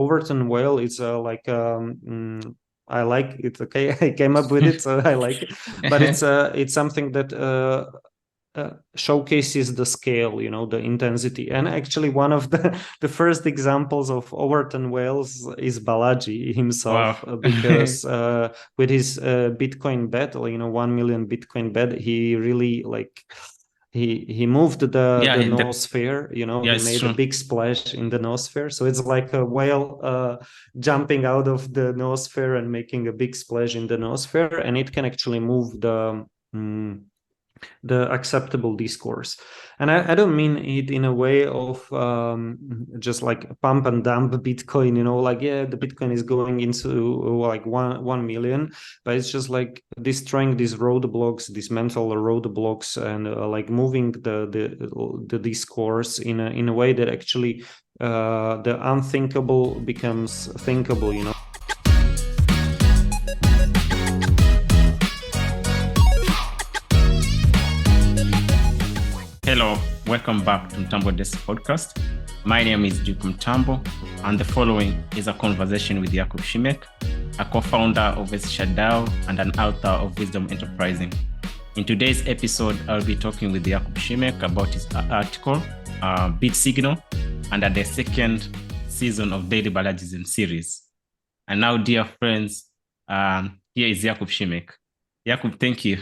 Overton whale is I like it. Okay, I came up with it, so I like it. But it's something that showcases the scale, the intensity. And actually, one of the first examples of Overton whales is Balaji himself, Wow. because with his Bitcoin bet, 1 million Bitcoin bet, he really he moved Yeah, the noosphere. yeah, He it's made a true. big splash in the noosphere. So it's like a whale jumping out of the noosphere and making a big splash in the noosphere, and it can actually move the acceptable discourse. And I don't mean it in a way of just like pump and dump Bitcoin, like, yeah, the Bitcoin is going into like 1 million, but it's just like destroying these roadblocks, these mental roadblocks, and like moving the discourse in a way that actually the unthinkable becomes thinkable. Hello, welcome back to Mtambo Desk Podcast. My name is Jakub Mtambo, and the following is a conversation with Jakub Simek, a co-founder of Se2 and an author of Wisdom Enterprising. In today's episode, I'll be talking with Jakub Simek about his article, BitSignal, under the second season of Daily Balajisms series. And now, dear friends, here is Jakub Simek. Jakub, thank you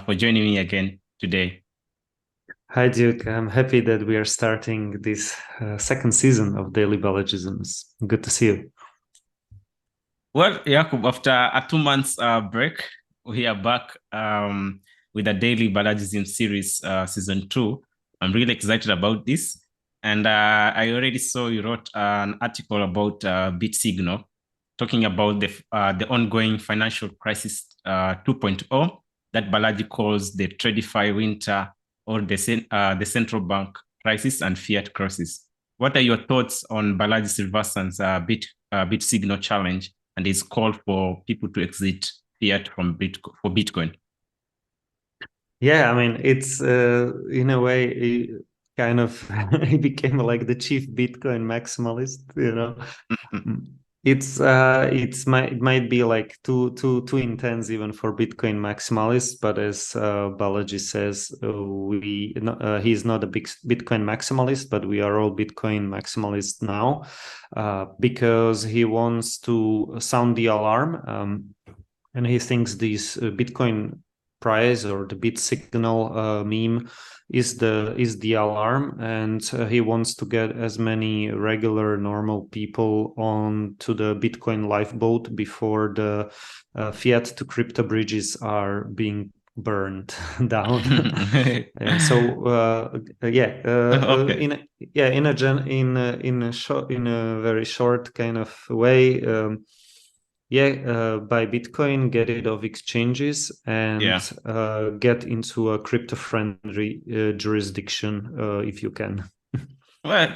for joining me again today. Hi, Duke. I'm happy that we are starting this second season of Daily Balajisms. Good to see you. Well, Jakub, after a 2 months break, we are back with the Daily Balajism series, season 2. I'm really excited about this. And I already saw you wrote an article about BitSignal, talking about the ongoing financial crisis 2.0 that Balaji calls the TradFi winter, or the central bank crisis and fiat crisis. What are your thoughts on Balaji Srinivasan's BitSignal challenge and his call for people to exit fiat for Bitcoin? Yeah, I mean, it's in a way kind of he became like the chief Bitcoin maximalist. It might be like too intense even for Bitcoin maximalists, but as Balaji says, he's not a big Bitcoin maximalist, but we are all Bitcoin maximalists now, because he wants to sound the alarm, and he thinks this Bitcoin price or the BitSignal meme is the alarm, and he wants to get as many regular normal people on to the Bitcoin lifeboat before the fiat to crypto bridges are being burned down. Okay. In a very short kind of way. Buy Bitcoin, get it off exchanges, and Yeah. get into a crypto-friendly jurisdiction if you can. Well,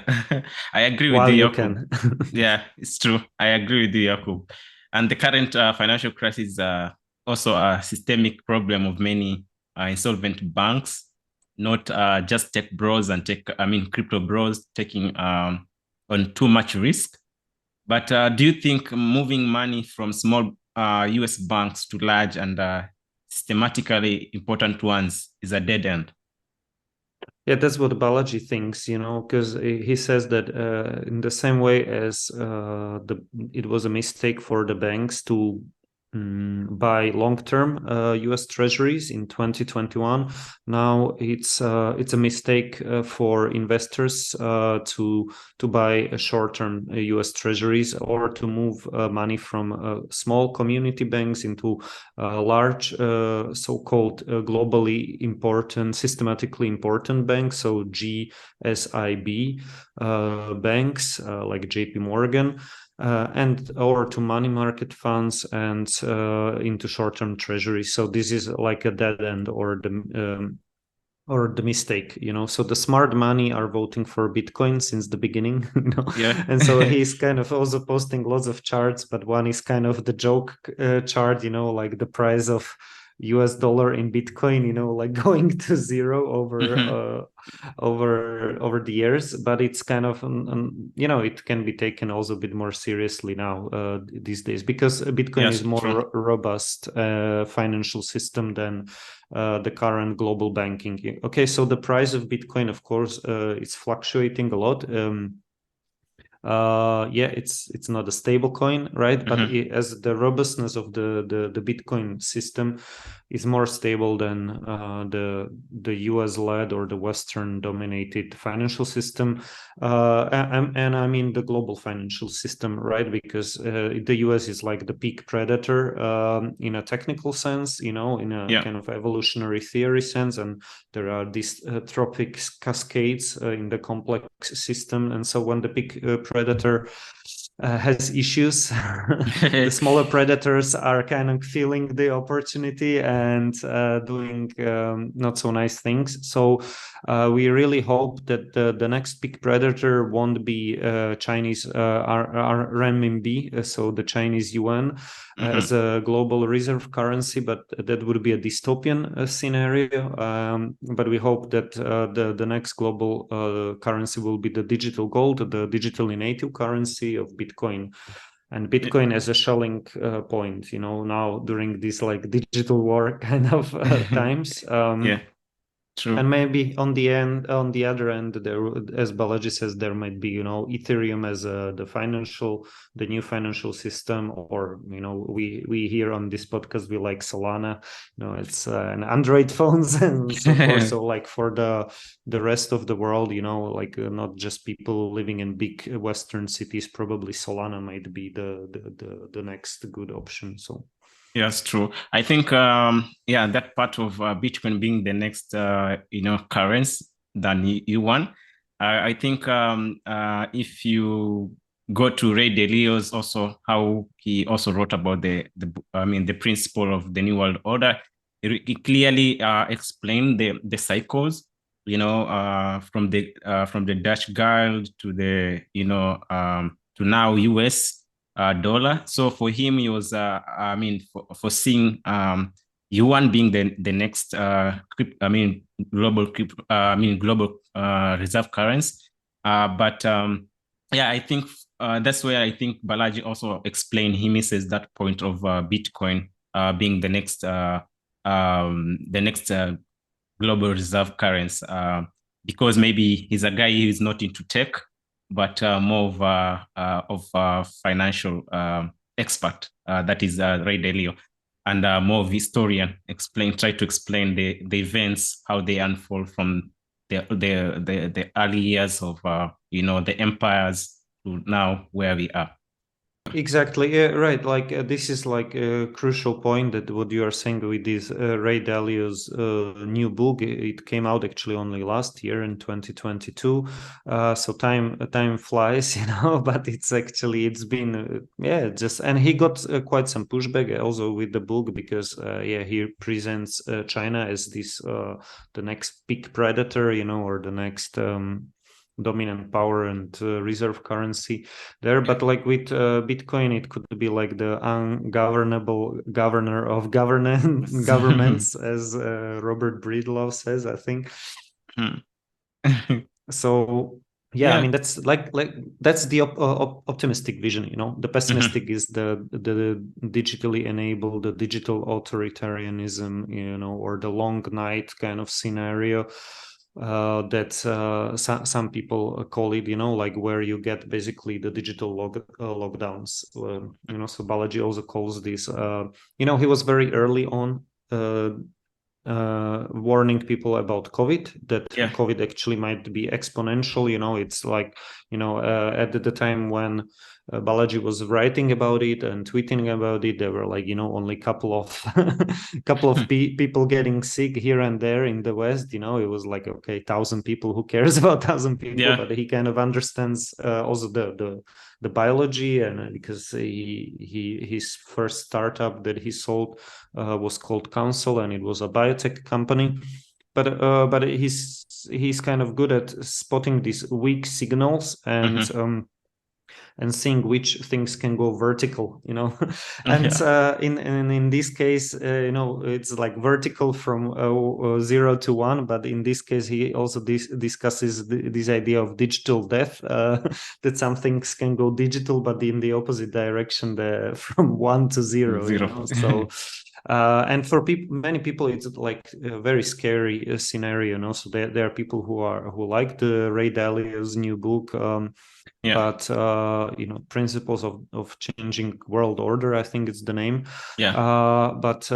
I agree with While you, you Jakub. can. Yeah, it's true. I agree with you, Jakub. And the current financial crisis is also a systemic problem of many insolvent banks, not just tech bros and crypto bros taking on too much risk. But do you think moving money from small US banks to large and systematically important ones is a dead end? Yeah, that's what Balaji thinks, because he says that in the same way as it was a mistake for the banks to buy long-term U.S. Treasuries in 2021. Now it's a mistake for investors to buy short-term U.S. Treasuries, or to move money from small community banks into large, so-called globally important, systematically important banks, so G-SIB banks like J.P. Morgan. And or to money market funds and into short-term treasuries. So this is like a dead end, or the mistake. So the smart money are voting for Bitcoin since the beginning. Yeah. And so he's kind of also posting lots of charts, but one is kind of the joke chart, like the price of US dollar in Bitcoin, like going to zero over the years. But it's kind of it can be taken also a bit more seriously now these days, because Bitcoin is more robust financial system than the current global banking. Okay, so the price of Bitcoin, of course, it's fluctuating a lot. It's not a stable coin, right? But as the robustness of the Bitcoin system is more stable than the US led or the Western dominated financial system, and I mean the global financial system, right? Because the US is like the peak predator in a technical sense, in a kind of evolutionary theory sense, and there are these trophic cascades in the complex system, and so when the big predator has issues, the smaller predators are kind of feeling the opportunity and doing not so nice things. So we really hope that the next big predator won't be Chinese renminbi, so the Chinese yuan, as a global reserve currency, but that would be a dystopian scenario. But we hope that the next global currency will be the digital gold, the digitally native currency of Bitcoin. And Bitcoin as a Schelling point, now during this like digital war kind of times. True. And maybe on the other end, there, as Balaji says, there might be, Ethereum as the new financial system, or we hear on this podcast we like Solana. It's an Android phones and so forth. So like for the rest of the world, like not just people living in big Western cities, probably Solana might be the next good option. So. Yes, true. I think, that part of Bitcoin being the next, currency than yuan. I think if you go to Ray Dalio's also, how he also wrote about the principle of the New World Order, it clearly explained the cycles, from the Dutch Guild to the, to now US dollar. So for him, he was, for seeing yuan being the next, global reserve currency. I think that's where I think Balaji also explained. He misses that point of Bitcoin being the next, global reserve currency, because maybe he's a guy who is not into tech, but more of a financial expert, that is Ray Dalio, and more of historian, try to explain the events, how they unfold from the early years of the empires to now where we are. Exactly. Yeah, right. Like this is like a crucial point, that what you are saying with this Ray Dalio's new book. It came out actually only last year in 2022. So time flies, but it's been and he got quite some pushback also with the book, because he presents China as this the next big predator, or the next dominant power and reserve currency there. But like with Bitcoin, it could be like the ungovernable governor of governments, as Robert Breedlove says, I think. So I mean, that's that's the optimistic vision. The pessimistic is the digitally enabled, the digital authoritarianism, or the long night kind of scenario. That some people call it, like where you get basically the digital lockdowns. So Balaji also calls this. He was very early on warning people about COVID, that COVID actually might be exponential. It's like, at the time when Balaji was writing about it and tweeting about it, there were like, only couple of people getting sick here and there in the West. It was like, okay, 1,000 people, who cares about 1,000 people? But he kind of understands also the biology, and because his first startup that he sold was called Council, and it was a biotech company. But he's kind of good at spotting these weak signals, and and seeing which things can go vertical, and in this case, it's like vertical from 0 to 1, but in this case he also discusses this idea of digital death, that some things can go digital but in the opposite direction, from 1 to 0, so and for many people it's like a very scary scenario, so there are people who like the Ray Dalio's new book, but Principles of Changing World Order, I think it's the name. But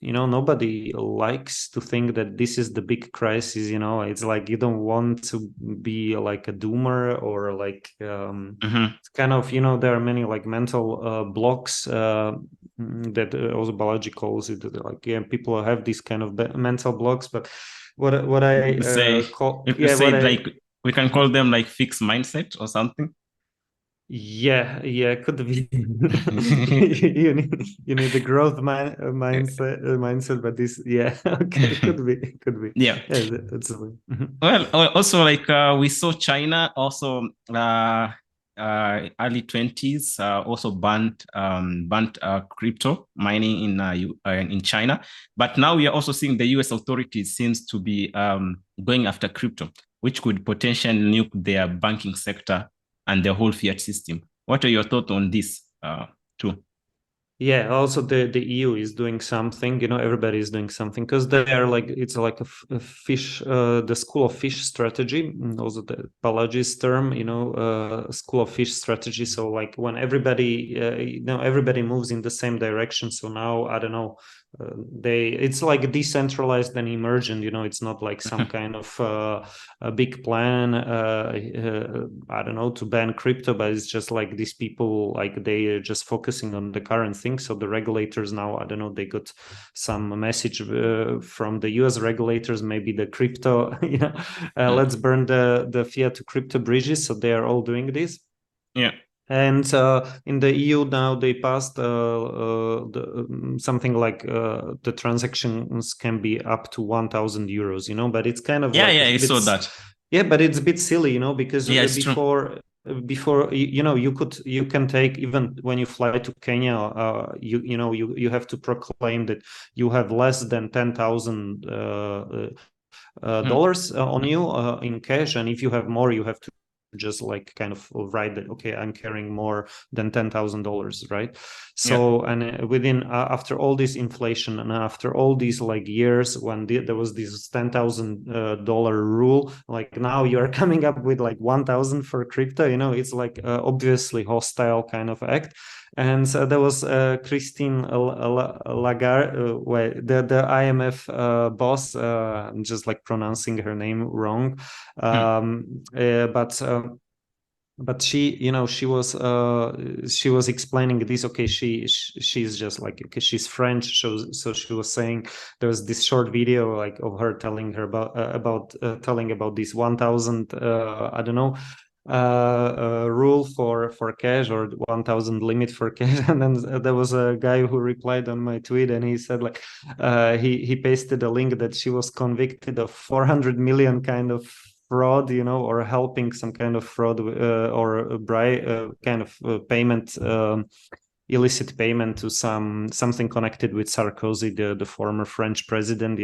nobody likes to think that this is the big crisis. It's like you don't want to be like a doomer, or like it's kind of, there are many like mental blocks that also Balaji calls it, like people have these kind of mental blocks, but what I call, like we can call them like fixed mindset or something. Yeah, could be. you need the growth mindset, but this, okay, could be. Yeah, that's well, also like we saw China also early 20s also banned crypto mining in China, but now we are also seeing the US authorities seems to be going after crypto, which could potentially nuke their banking sector and the whole fiat system. What are your thoughts on this too? Yeah, also the EU is doing something, everybody is doing something, because they are like, it's like a fish, the school of fish strategy, also the Balaji's term, school of fish strategy. So like when everybody, everybody moves in the same direction. So now, I don't know, it's like decentralized and emergent, it's not like some kind of a big plan, I don't know, to ban crypto, but it's just like these people, like they are just focusing on the current thing. So the regulators now, I don't know, they got some message from the US regulators, maybe the crypto, let's burn the fiat to crypto bridges. So they are all doing this. And in the EU now, they passed something like the transactions can be up to 1,000 euros, but it's kind of I saw that. Yeah, but it's a bit silly, because before you can take, even when you fly to Kenya, you have to proclaim that you have less than $10,000 dollars on you in cash, and if you have more, you have to just like kind of write that, okay, I'm carrying more than $10,000, right? So and within after all this inflation and after all these like years when there was this $10,000 rule, like now you're coming up with like 1,000 for crypto, it's like obviously hostile kind of act. And so there was Christine Lagarde, the IMF boss. I'm just like pronouncing her name wrong, but she, she was explaining this. Okay, she's just like, okay, she's French, so she was saying there was this short video like of her telling her about this 1,000 I don't know rule for cash, or 1,000 limit for cash. And then there was a guy who replied on my tweet, and he said like he pasted a link that she was convicted of 400 million kind of fraud, or helping some kind of fraud, or a bribe kind of payment, illicit payment to something connected with Sarkozy, the former French president,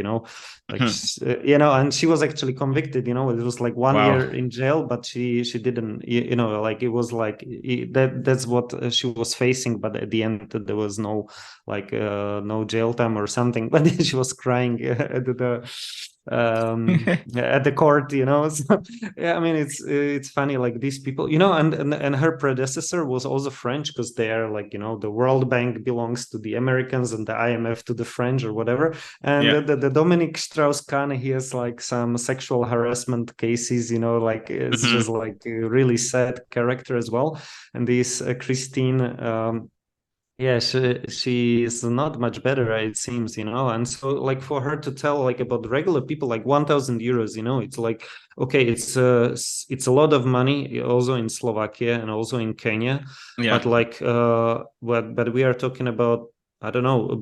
like and she was actually convicted. It was like 1 year in jail, but she didn't, like it was like that's what she was facing. But at the end, there was no like no jail time or something. But she was crying at the court, So, yeah, I mean, it's funny, like these people, and her predecessor was also French, because they are like, the World Bank belongs to the Americans and the IMF to the French or whatever. And the Dominic Strauss-Kahn, he has like some sexual harassment cases, like it's just like a really sad character as well. And this Christine, yeah, she is not much better, it seems, and so like for her to tell like about the regular people, like 1,000 euros, it's like, okay, it's a lot of money also in Slovakia and also in Kenya, but like but we are talking about I don't know,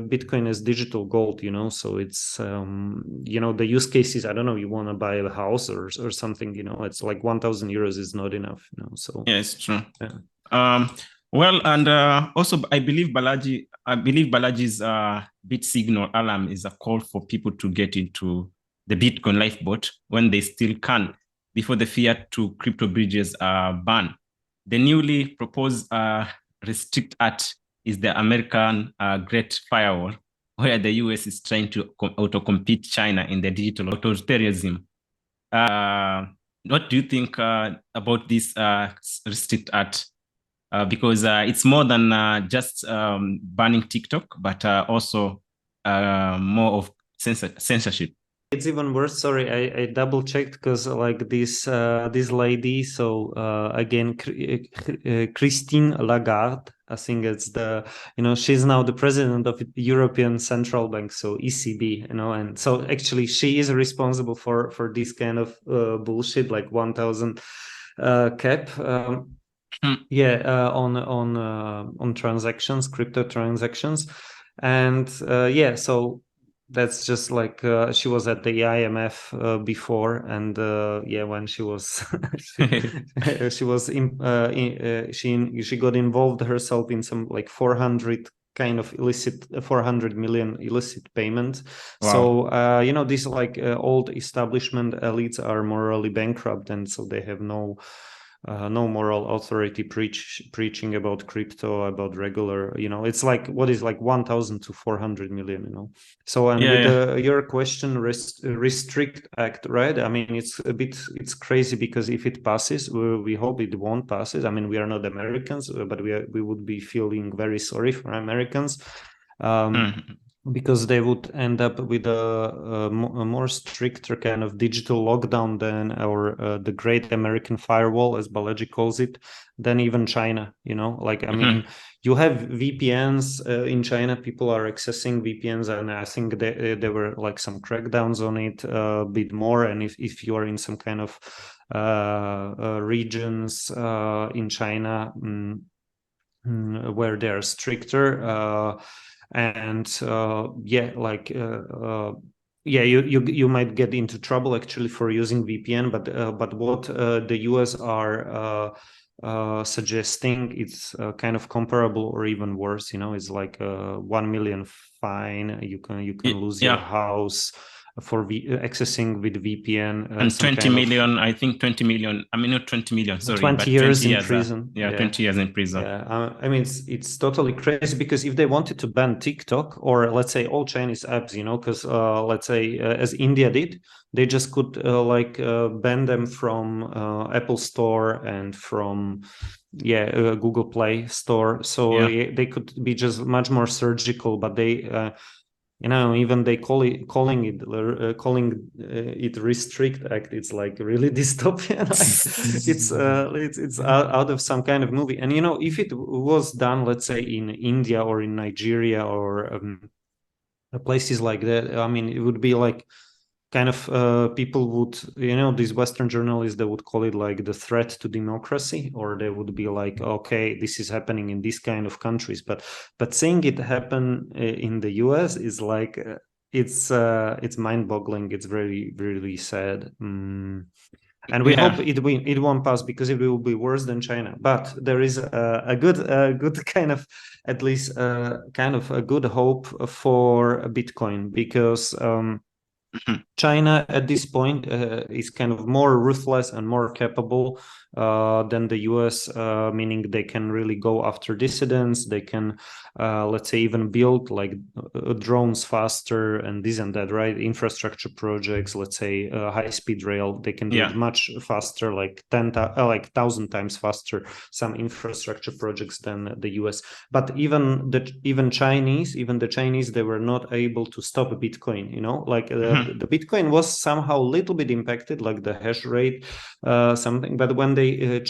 Bitcoin as digital gold, so it's, the use cases, I don't know, you want to buy a house or something, it's like 1,000 euros is not enough, so. Yeah, it's true. Yeah. Well, and also I believe Balaji's BitSignal alarm is a call for people to get into the Bitcoin lifeboat when they still can, before the fiat to crypto bridges are banned. The newly proposed Restrict Act is the American Great Firewall, where the US is trying to out-compete China in the digital authoritarianism. What do you think about this Restrict Act? Because it's more than just banning TikTok, but also more of censorship. It's even worse. Sorry, I double checked because like this lady. So again, Christine Lagarde. I think it's she's now the president of the European Central Bank, so ECB. And so actually she is responsible for this kind of bullshit, like 1,000 cap. Yeah, on transactions, crypto transactions, and so that's just like she was at the IMF before, and when she was she was she got involved herself in some like 400 kind of 400 million illicit payment. Wow. So these like old establishment elites are morally bankrupt, and so they have no moral authority preaching about crypto, about regular, it's like what is like 1,000 to 400 million. So, and with your question, Restrict Act, right? I mean, it's crazy because if it passes, we hope it won't pass it. I mean, we are not Americans, but we would be feeling very sorry for Americans. Because they would end up with a more stricter kind of digital lockdown than the Great American Firewall, as Balaji calls it, than even China. Like, I mean, you have VPNs in China. People are accessing VPNs, and I think there were like some crackdowns on it a bit more. And if you are in some kind of regions in China where they are stricter, and you might get into trouble actually for using VPN, but what the US are suggesting, it's kind of comparable or even worse. It's like a 1 million fine. You can lose your house for accessing with VPN, and 20 million, I think 20 million. I mean, not 20 million, sorry, 20 but years 20 in prison. 20 years in prison. Yeah, I mean, it's totally crazy because if they wanted to ban TikTok or let's say all Chinese apps, because let's say as India did, they just could ban them from Apple Store and from Google Play Store. So they could be just much more surgical, but they even they calling it Restrict Act. It's like really dystopian. It's out of some kind of movie. And if it was done, let's say in India or in Nigeria or places like that, I mean, it would be like kind of people would, these Western journalists, they would call it like the threat to democracy, or they would be like, okay, this is happening in these kind of countries, but seeing it happen in the US is like it's mind-boggling. It's very, really sad. And we hope it won't pass because it will be worse than China. But there is a good kind of, at least kind of a good hope for Bitcoin, because China at this point is kind of more ruthless and more capable than the US, meaning they can really go after dissidents. They can, let's say, even build like drones faster and this and that, right? Infrastructure projects, let's say high-speed rail, they can do it much faster, like 1,000 times faster, some infrastructure projects than the US. But even the Chinese, they were not able to stop Bitcoin, like the Bitcoin was somehow a little bit impacted, like the hash rate, something. But when they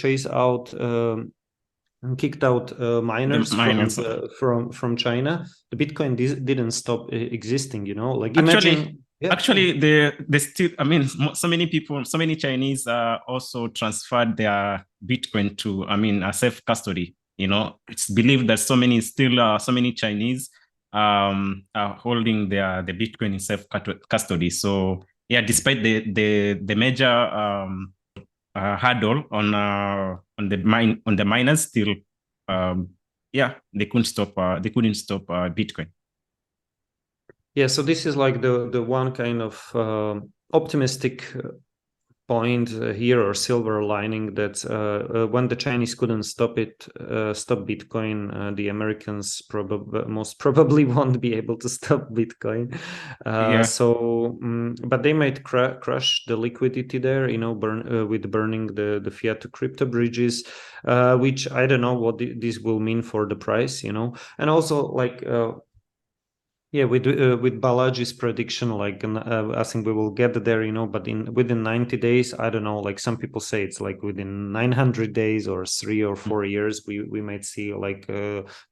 kicked out miners from China, the Bitcoin didn't stop existing. Like actually, they still. I mean, so many Chinese also transferred their Bitcoin to, I mean, a self custody. It's believed that so many Chinese are holding the Bitcoin in self custody. So yeah, despite the major hurdle on the miners, still they couldn't stop Bitcoin. Yeah, so this is like the one kind of optimistic point here, or silver lining, that when the Chinese couldn't stop Bitcoin, the Americans most probably won't be able to stop Bitcoin. But they might crush the liquidity there, with burning the fiat to crypto bridges, which I don't know what this will mean for the price, and also like. Yeah, with Balaji's prediction, like I think we will get there, but within 90 days, I don't know, like some people say it's like within 900 days or 3 or 4 years, we might see like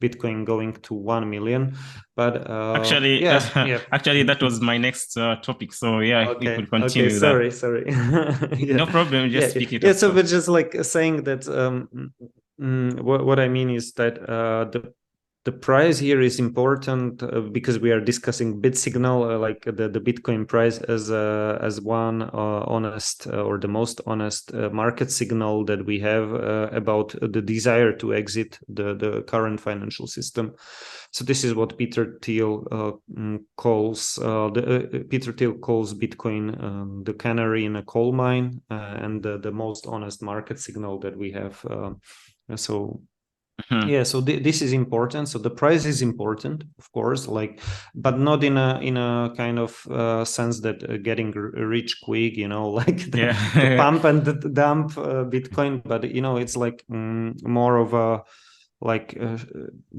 Bitcoin going to 1 million. But actually, actually, that was my next topic. So yeah, okay, we could continue. Sorry. Yeah. No problem. Just speak it. Yeah, so we're just like saying that what I mean is that the price here is important because we are discussing BitSignal, like the Bitcoin price as one honest or the most honest market signal that we have about the desire to exit the current financial system. So this is what Peter Thiel calls Bitcoin the canary in a coal mine, and the most honest market signal that we have. So yeah, so this is important. So the price is important, of course, but not in a kind of sense that getting rich quick, like the pump and the dump Bitcoin. But it's like more of a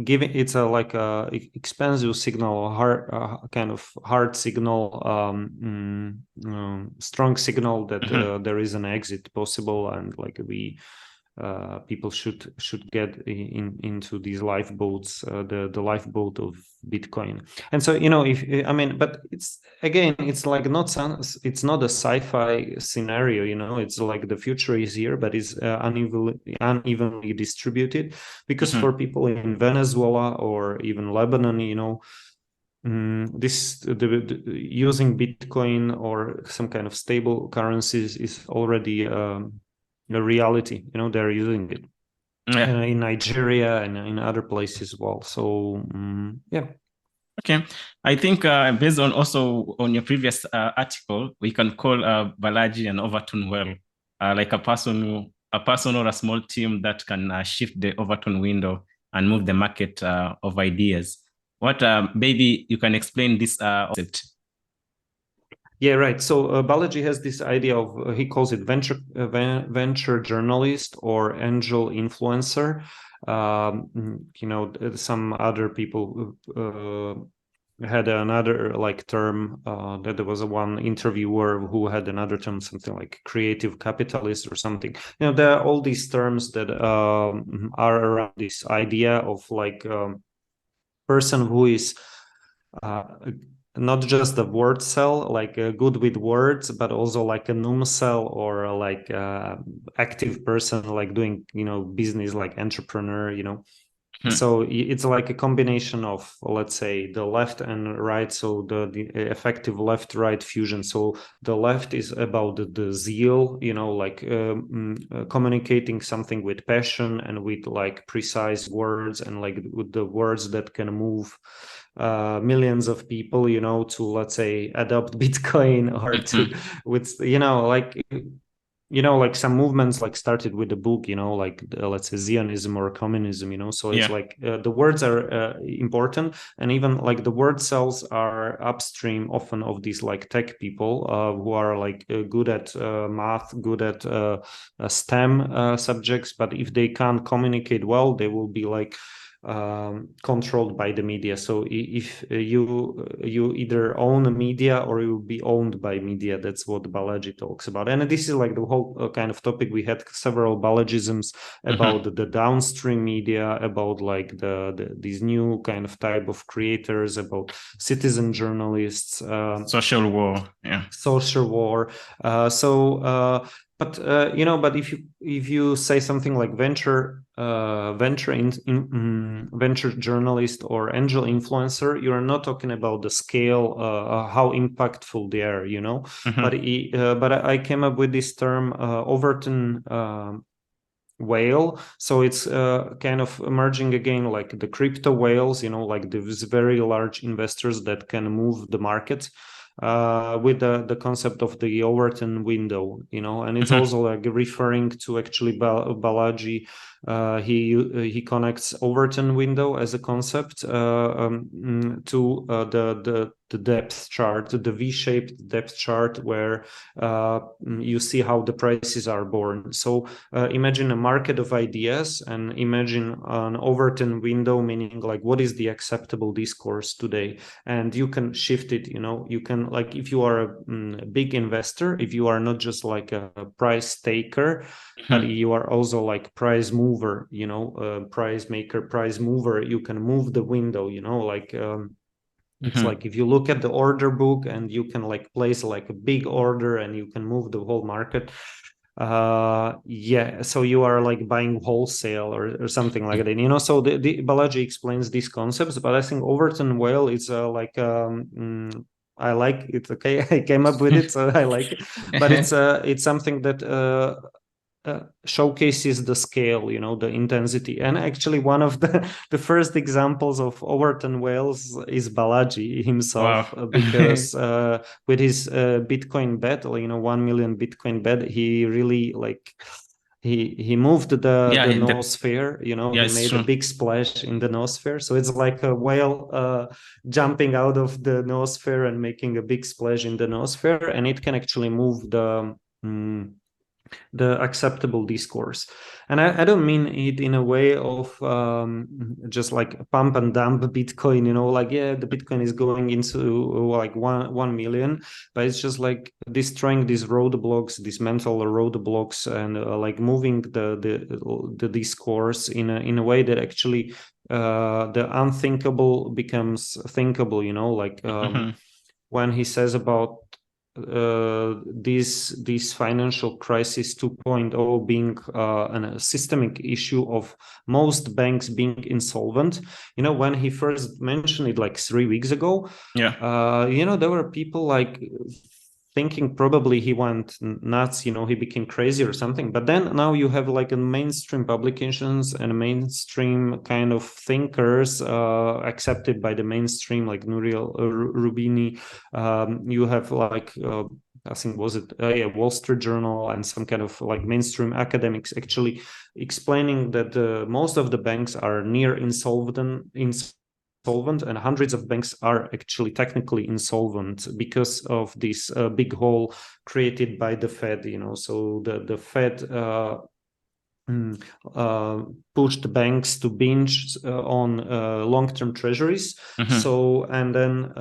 giving. It's a expensive signal, kind of hard signal, strong signal that there is an exit possible, and like people should get into these lifeboats, the lifeboat of Bitcoin. And so but it's like it's not a sci-fi scenario. It's like the future is here, but it's unevenly distributed, because for people in Venezuela or even Lebanon, using Bitcoin or some kind of stable currencies is already a reality. They're using it in Nigeria and in other places as well. So yeah. Okay, I think based on also on your previous article, we can call Balaji an Overton well, like a person or a small team that can shift the Overton window and move the market of ideas. What maybe you can explain this concept? Yeah, right. So Balaji has this idea of he calls it venture journalist or angel influencer. Some other people had another term, that there was one interviewer who had another term, something like creative capitalist or something. There are all these terms that are around this idea of person who is not just a word cell, good with words, but also like a num cell, or like active person, like doing business, like entrepreneur. So it's like a combination of, let's say, the left and right, so the effective left-right fusion. So the left is about the zeal, communicating something with passion and with precise words, and with the words that can move millions of people, to, let's say, adopt Bitcoin, or to with some movements started with the book, let's say Zionism or communism, so it's the words are important, and even the word cells are upstream often of these tech people who are good at math, good at STEM subjects, but if they can't communicate well, they will be controlled by the media. So if you either own a media or you will be owned by media. That's what Balaji talks about, and this is the whole kind of topic. We had several Balajisms about the downstream media, about these new kind of type of creators, about citizen journalists, social war. So But but if you say something like venture journalist or angel influencer, you are not talking about the scale, how impactful they are, But I came up with this term, Overton whale. So it's kind of emerging again, like the crypto whales, like these very large investors that can move the market, with the concept of the Overton window, and it's also like referring to actually Balaji. He connects Overton window as a concept to the depth chart, the V-shaped depth chart, where you see how the prices are born. So imagine a market of ideas, and imagine an Overton window, meaning like what is the acceptable discourse today, and you can shift it. You can, like, if you are a big investor, if you are not just like a price taker, but you are also like price mover, price maker, price mover, you can move the window, like it's like if you look at the order book and you can like place like a big order and you can move the whole market. So you are like buying wholesale or something like that, so the Balaji explains these concepts, but I think Overton whale is I like it. Okay, I came up with it, so I like it. But it's something that showcases the scale, the intensity. And actually, one of the first examples of Overton whales is Balaji himself. Wow. Because with his Bitcoin bet, 1 million Bitcoin bet, he really like. He moved the noosphere, he made a big splash in the noosphere. So it's like a whale jumping out of the noosphere and making a big splash in the noosphere, and it can actually move the acceptable discourse. And I don't mean it in a way of just like pump and dump Bitcoin, like, yeah, the Bitcoin is going into like 1 million, but it's just like destroying these roadblocks, these mental roadblocks, and like moving the discourse in a way that actually the unthinkable becomes thinkable, like when he says about this financial crisis 2.0 being a systemic issue of most banks being insolvent. When he first mentioned it like 3 weeks ago, there were people like thinking probably he went nuts, he became crazy or something. But then now you have like a mainstream publications and mainstream kind of thinkers accepted by the mainstream, like Nouriel Rubini. You have like I think was it Wall Street Journal and some kind of like mainstream academics actually explaining that most of the banks are near insolvent, and hundreds of banks are actually technically insolvent because of this big hole created by the Fed. So the Fed pushed banks to binge on long-term treasuries. So, and then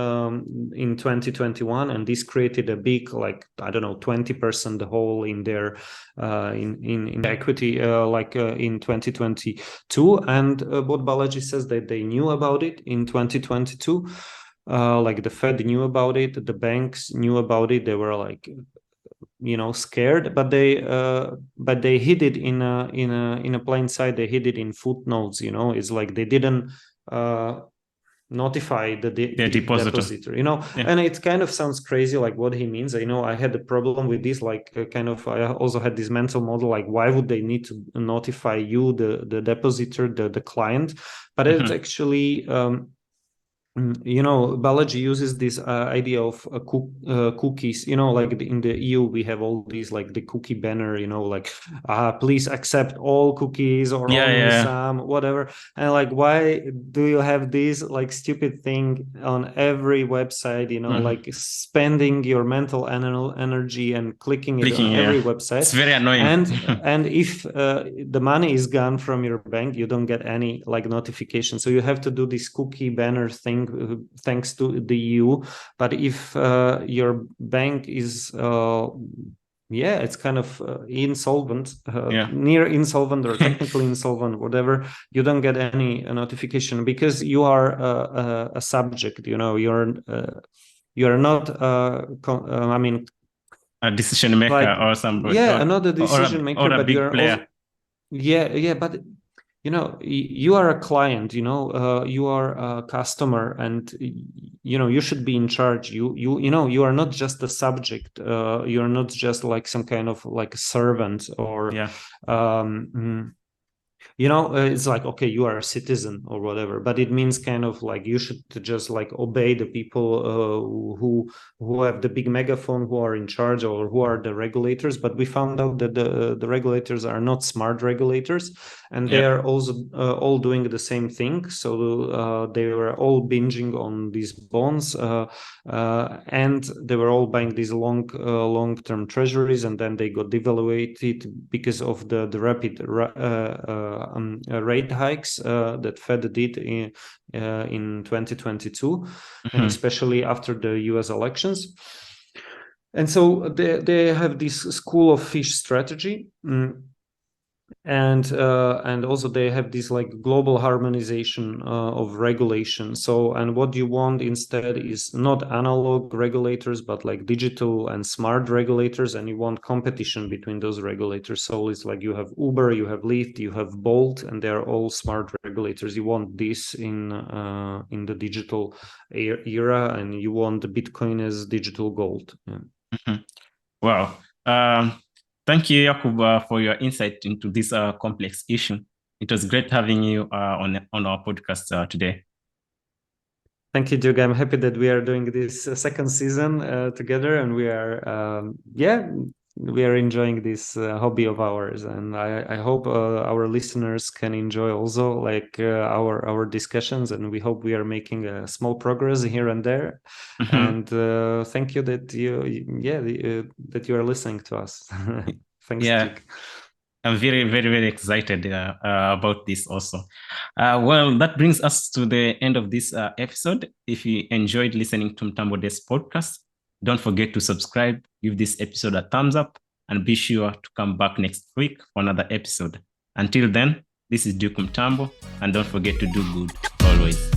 in 2021, and this created a big, like, I don't know, 20% hole in their in equity, in 2022. And what Balaji says that they knew about it in 2022. Like the Fed knew about it, the banks knew about it. They were like, scared, but they hid it in a plain sight. They hid it in footnotes. It's like they didn't notify the depositor. And it kind of sounds crazy, like what he means. I had a problem with this, like I also had this mental model, like why would they need to notify you, the depositor, the client? But it's actually Balaji uses this idea of cookies. Like in the EU, we have all these, like the cookie banner, like please accept all cookies or only some, whatever. And like, why do you have this like stupid thing on every website? Like spending your mental energy and clicking it on every website. It's very annoying. And if the money is gone from your bank, you don't get any like notification. So you have to do this cookie banner thing thanks to the EU. But if your bank is it's kind of insolvent, near insolvent or technically insolvent, whatever, you don't get any notification because you are a subject. You're not a decision maker like, or somebody. yeah, another decision maker, or a but big you're player. also, yeah, but you are a client, you are a customer, and you should be in charge. You are not just a subject. You are not just like some kind of like a servant or it's like, okay, you are a citizen or whatever, but it means kind of like you should just like obey the people who have the big megaphone, who are in charge, or who are the regulators. But we found out that the regulators are not smart regulators, and they are also all doing the same thing. So they were all binging on these bonds, and they were all buying these long-term treasuries, and then they got devaluated because of the rapid rate hikes that Fed did in 2022, and especially after the US elections. And so they have this school of fish strategy. And also they have this like global harmonization of regulation. So, and what you want instead is not analog regulators, but like digital and smart regulators, and you want competition between those regulators. So it's like you have Uber, you have Lyft, you have Bolt, and they're all smart regulators. You want this in the digital era, and you want the Bitcoin as digital gold. Yeah. Wow. Thank you, Jakub, for your insight into this complex issue. It was great having you on our podcast today. Thank you, Jug. I'm happy that we are doing this second season together, and we are enjoying this hobby of ours. And I hope our listeners can enjoy also like our discussions, and we hope we are making a small progress here and there. And thank you that that you are listening to us. Thanks, Jug. I'm very, very, very excited about this also. Well, that brings us to the end of this episode. If you enjoyed listening to Mtambo Day's podcast, don't forget to subscribe, give this episode a thumbs up, and be sure to come back next week for another episode. Until then, this is Duke Mtambo, and don't forget to do good always.